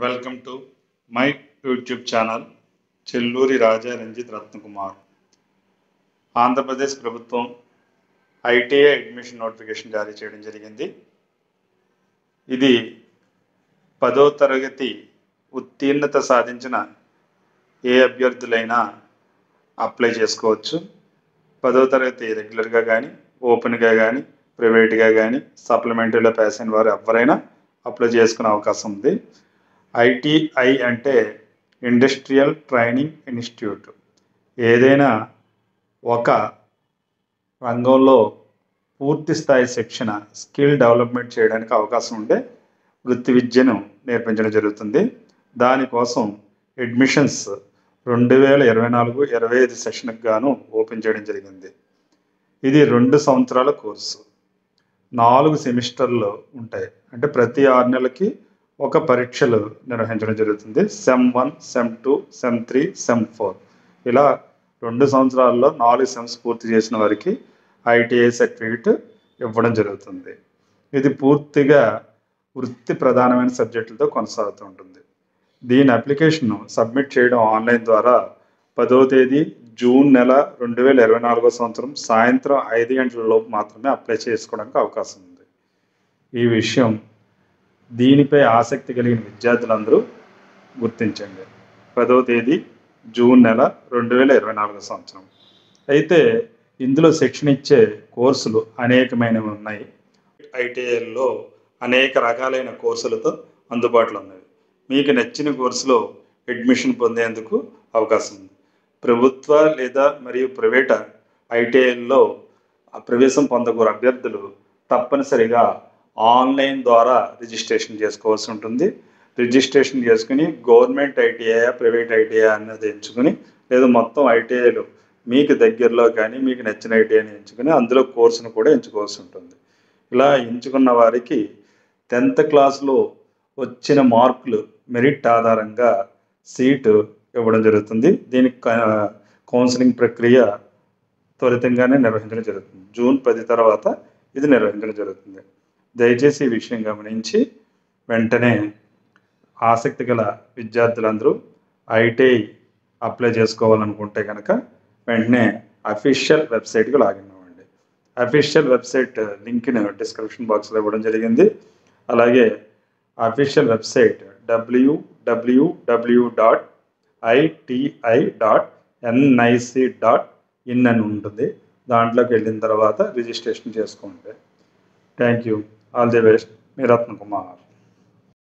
Welcome to my YouTube channel Chelluri రాజా రంజిత్ రత్నకుమార్. ఆంధ్రప్రదేశ్ ప్రభుత్వం ITI admission notification జారీ చేయడం జరిగింది. ఇది 10వ తరగతి ఉత్తీర్ణత సాధించిన ఏ అభ్యర్థులైనా అప్లై చేసుకోవచ్చు. 10వ తరగతి రెగ్యులర్గా కానీ, ఓపెన్గా కానీ, ప్రైవేట్గా కానీ, సప్లిమెంటరీలో పాస్ అయిన వారు ఎవరైనా అప్లై చేసుకునే అవకాశం ఉంది. ఐటీఐ అంటే ఇండస్ట్రియల్ ట్రైనింగ్ ఇన్స్టిట్యూట్. ఏదైనా ఒక రంగంలో పూర్తి స్థాయి శిక్షణ, స్కిల్ డెవలప్మెంట్ చేయడానికి అవకాశం ఉండే వృత్తి విద్యను నేర్పించడం జరుగుతుంది. దానికోసం అడ్మిషన్స్ 2024-25 సెషన్కి గాను ఓపెన్ చేయడం జరిగింది. ఇది 2 సంవత్సరాల కోర్సు, 4 సెమిస్టర్లు ఉంటాయి. అంటే ప్రతి 6 నెలలకి ఒక పరీక్షలు నిర్వహించడం జరుగుతుంది. సెమ్ 1, సెమ్ 2, సెమ్ 3, సెమ్ 4 ఇలా 2 సంవత్సరాల్లో 4 సెమ్స్ పూర్తి చేసిన వారికి ఐటీఐ సర్టిఫికేట్ ఇవ్వడం జరుగుతుంది. ఇది పూర్తిగా వృత్తి ప్రధానమైన సబ్జెక్టులతో కొనసాగుతూ ఉంటుంది. దీని అప్లికేషన్ సబ్మిట్ చేయడం ఆన్లైన్ ద్వారా 10వ తేదీ జూన్ నెల 2024 సంవత్సరం సాయంత్రం 5 గంటల లోపు మాత్రమే అప్లై చేసుకోవడానికి అవకాశం ఉంది. ఈ విషయం దీనిపై ఆసక్తి కలిగిన విద్యార్థులందరూ గుర్తించండి. 10వ తేదీ జూన్ నెల 2024 సంవత్సరం. అయితే ఇందులో శిక్షణ ఇచ్చే కోర్సులు అనేకమైనవి ఉన్నాయి. ఐటీఐలో అనేక రకాలైన కోర్సులతో అందుబాటులో ఉన్నాయి. మీకు నచ్చిన కోర్సులో అడ్మిషన్ పొందేందుకు అవకాశం ఉంది. ప్రభుత్వ లేదా మరియు ప్రైవేట్ ఐటీఐల్లో ప్రవేశం పొందగోరు అభ్యర్థులు తప్పనిసరిగా ఆన్లైన్ ద్వారా రిజిస్ట్రేషన్ చేసుకోవాల్సి ఉంటుంది. రిజిస్ట్రేషన్ చేసుకుని గవర్నమెంట్ ఐటీఐ, ప్రైవేట్ ఐటీఐ అన్నది ఎంచుకుని, లేదా మొత్తం ఐటీఐలు మీకు దగ్గరలో కానీ మీకు నచ్చిన ఐటీఐని ఎంచుకుని అందులో కోర్సును కూడా ఎంచుకోవాల్సి ఉంటుంది. ఇలా ఎంచుకున్న వారికి 10th క్లాస్లో వచ్చిన మార్కులు మెరిట్ ఆధారంగా సీటు ఇవ్వడం జరుగుతుంది. దీనికి కౌన్సిలింగ్ ప్రక్రియ త్వరితంగానే నిర్వహించడం జరుగుతుంది. జూన్ 10 తర్వాత ఇది నిర్వహించడం జరుగుతుంది. దయచేసి ఈ విషయం గమనించి వెంటనే ఆసక్తి గల విద్యార్థులందరూ ఐటీఐ అప్లై చేసుకోవాలనుకుంటే కనుక వెంటనే అఫీషియల్ వెబ్సైట్కి లాగిన్ అవ్వండి. అఫీషియల్ వెబ్సైట్ లింక్ని డిస్క్రిప్షన్ బాక్స్లో ఇవ్వడం జరిగింది. అలాగే అఫీషియల్ వెబ్సైట్ www.iti.nic.in అని ఉంటుంది. దాంట్లోకి వెళ్ళిన తర్వాత రిజిస్ట్రేషన్ చేసుకోండి. Thank you. All the best. Me Ratnakumar.